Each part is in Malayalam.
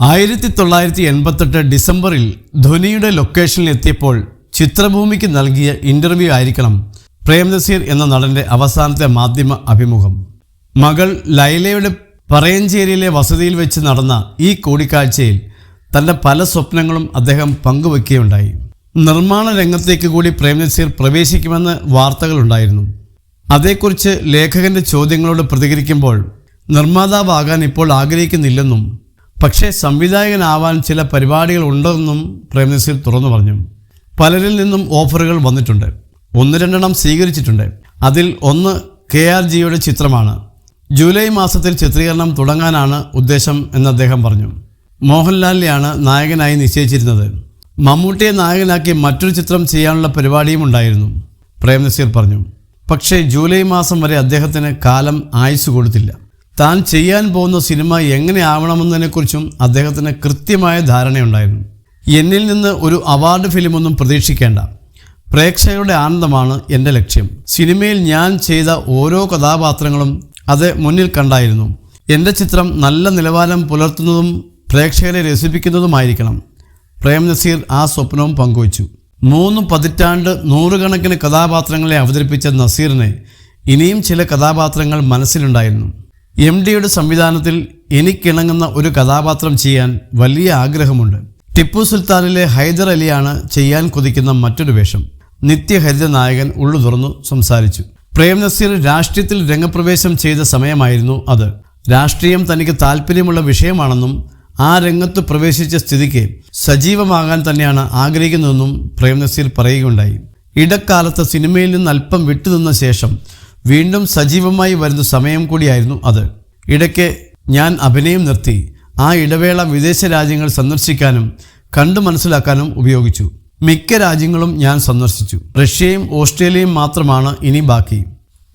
1988 ഡിസംബറിൽ ധ്വനിയുടെ ലൊക്കേഷനിൽ എത്തിയപ്പോൾ ചിത്രഭൂമിക്ക് നൽകിയ ഇൻ്റർവ്യൂ ആയിരിക്കണം പ്രേംനസീർ എന്ന നടൻ്റെ അവസാനത്തെ മാധ്യമ അഭിമുഖം. മകൾ ലൈലയുടെ പറയഞ്ചേരിയിലെ വസതിയിൽ വെച്ച് നടന്ന ഈ കൂടിക്കാഴ്ചയിൽ തൻ്റെ പല സ്വപ്നങ്ങളും അദ്ദേഹം പങ്കുവയ്ക്കുകയുണ്ടായി. നിർമ്മാണ രംഗത്തേക്ക് കൂടി പ്രേംനസീർ പ്രവേശിക്കുമെന്ന് വാർത്തകളുണ്ടായിരുന്നു. അതേക്കുറിച്ച് ലേഖകൻ്റെ ചോദ്യങ്ങളോട് പ്രതികരിക്കുമ്പോൾ നിർമ്മാതാവാകാൻ ഇപ്പോൾ ആഗ്രഹിക്കുന്നില്ലെന്നും പക്ഷേ സംവിധായകനാവാൻ ചില പരിപാടികൾ ഉണ്ടെന്നും പ്രേംനസീർ തുറന്നു പറഞ്ഞു. പലരിൽ നിന്നും ഓഫറുകൾ വന്നിട്ടുണ്ട്. 1-2 സ്വീകരിച്ചിട്ടുണ്ട്. അതിൽ ഒന്ന് KRGയുടെ ചിത്രമാണ്. ജൂലൈ മാസത്തിൽ ചിത്രീകരണം തുടങ്ങാനാണ് ഉദ്ദേശം എന്ന് അദ്ദേഹം പറഞ്ഞു. മോഹൻലാലിനെയാണ് നായകനായി നിശ്ചയിച്ചിരുന്നത്. മമ്മൂട്ടിയെ നായകനാക്കി മറ്റൊരു ചിത്രം ചെയ്യാനുള്ള പരിപാടിയും ഉണ്ടായിരുന്നു, പ്രേംനസീർ പറഞ്ഞു. പക്ഷേ ജൂലൈ മാസം വരെ അദ്ദേഹത്തിന് കാലം ആയുസ് കൊടുത്തില്ല. താൻ ചെയ്യാൻ പോകുന്ന സിനിമ എങ്ങനെ ആവണമെന്നതിനെക്കുറിച്ചും അദ്ദേഹത്തിന് കൃത്യമായ ധാരണയുണ്ടായിരുന്നു. എന്നിൽ നിന്ന് ഒരു അവാർഡ് ഫിലിമൊന്നും പ്രതീക്ഷിക്കേണ്ട, പ്രേക്ഷകരുടെ ആനന്ദമാണ് എൻ്റെ ലക്ഷ്യം. സിനിമയിൽ ഞാൻ ചെയ്ത ഓരോ കഥാപാത്രങ്ങളും അത് മുന്നിൽ കണ്ടായിരുന്നു. എൻ്റെ ചിത്രം നല്ല നിലവാരം പുലർത്തുന്നതും പ്രേക്ഷകരെ രസിപ്പിക്കുന്നതുമായിരിക്കണം. പ്രേംനസീർ ആ സ്വപ്നവും പങ്കുവച്ചു. 3 പതിറ്റാണ്ട് 100 കണക്കിന് കഥാപാത്രങ്ങളെ അവതരിപ്പിച്ച നസീറിന് ഇനിയും ചില കഥാപാത്രങ്ങൾ മനസ്സിലുണ്ടായിരുന്നു. MDയുടെ സംവിധാനത്തിൽ എനിക്കിണങ്ങുന്ന ഒരു കഥാപാത്രം ചെയ്യാൻ വലിയ ആഗ്രഹമുണ്ട്. ടിപ്പു സുൽത്താനിലെ ഹൈദർ അലിയാണ് ചെയ്യാൻ കൊതിക്കുന്ന മറ്റൊരു വേഷം. നിത്യഹരിത നായകൻ ഉള്ളു തുറന്നു സംസാരിച്ചു. പ്രേംനസീർ രാഷ്ട്രീയത്തിൽ രംഗപ്രവേശം ചെയ്ത സമയമായിരുന്നു അത്. രാഷ്ട്രീയം തനിക്ക് താല്പര്യമുള്ള വിഷയമാണെന്നും ആ രംഗത്ത് പ്രവേശിച്ച സ്ഥിതിക്ക് സജീവമാകാൻ തന്നെയാണ് ആഗ്രഹിക്കുന്നതെന്നും പ്രേംനസീർ പറയുകയുണ്ടായി. ഇടക്കാലത്ത് സിനിമയിൽ നിന്ന് അല്പം വിട്ടുനിന്ന ശേഷം വീണ്ടും സജീവമായി വരുന്ന സമയം കൂടിയായിരുന്നു അത്. ഇടയ്ക്ക് ഞാൻ അഭിനയം നിർത്തി. ആ ഇടവേള വിദേശ രാജ്യങ്ങൾ സന്ദർശിക്കാനും കണ്ടു മനസ്സിലാക്കാനും ഉപയോഗിച്ചു. മിക്ക രാജ്യങ്ങളും ഞാൻ സന്ദർശിച്ചു. റഷ്യയും ഓസ്ട്രേലിയയും മാത്രമാണ് ഇനി ബാക്കി.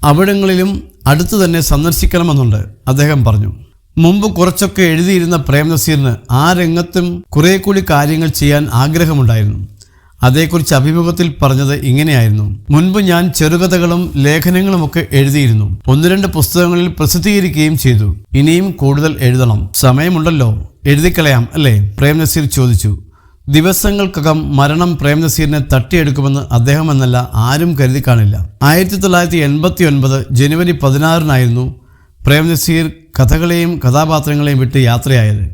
അവിടങ്ങളിലും അടുത്തു തന്നെ സന്ദർശിക്കണമെന്നുണ്ട്, അദ്ദേഹം പറഞ്ഞു. മുമ്പ് കുറച്ചൊക്കെ എഴുതിയിരുന്ന പ്രേംനസീറിന് ആ രംഗത്തും കുറേ കൂടി കാര്യങ്ങൾ ചെയ്യാൻ ആഗ്രഹമുണ്ടായിരുന്നു. അതേക്കുറിച്ച് അഭിമുഖത്തിൽ പറഞ്ഞത് ഇങ്ങനെയായിരുന്നു: മുൻപ് ഞാൻ ചെറുകഥകളും ലേഖനങ്ങളുമൊക്കെ എഴുതിയിരുന്നു. 1-2 പുസ്തകങ്ങളിൽ പ്രസിദ്ധീകരിക്കുകയും ചെയ്തു. ഇനിയും കൂടുതൽ എഴുതണം. സമയമുണ്ടല്ലോ, എഴുതിക്കളയാം അല്ലേ? പ്രേംനസീർ ചോദിച്ചു. ദിവസങ്ങൾക്കകം മരണം പ്രേംനസീറിനെ തട്ടിയെടുക്കുമെന്ന് അദ്ദേഹം എന്നല്ല ആരും കരുതി കാണില്ല. 1989 ജനുവരി 16 പ്രേംനസീർ കഥകളെയും കഥാപാത്രങ്ങളെയും വിട്ട് യാത്രയായത്.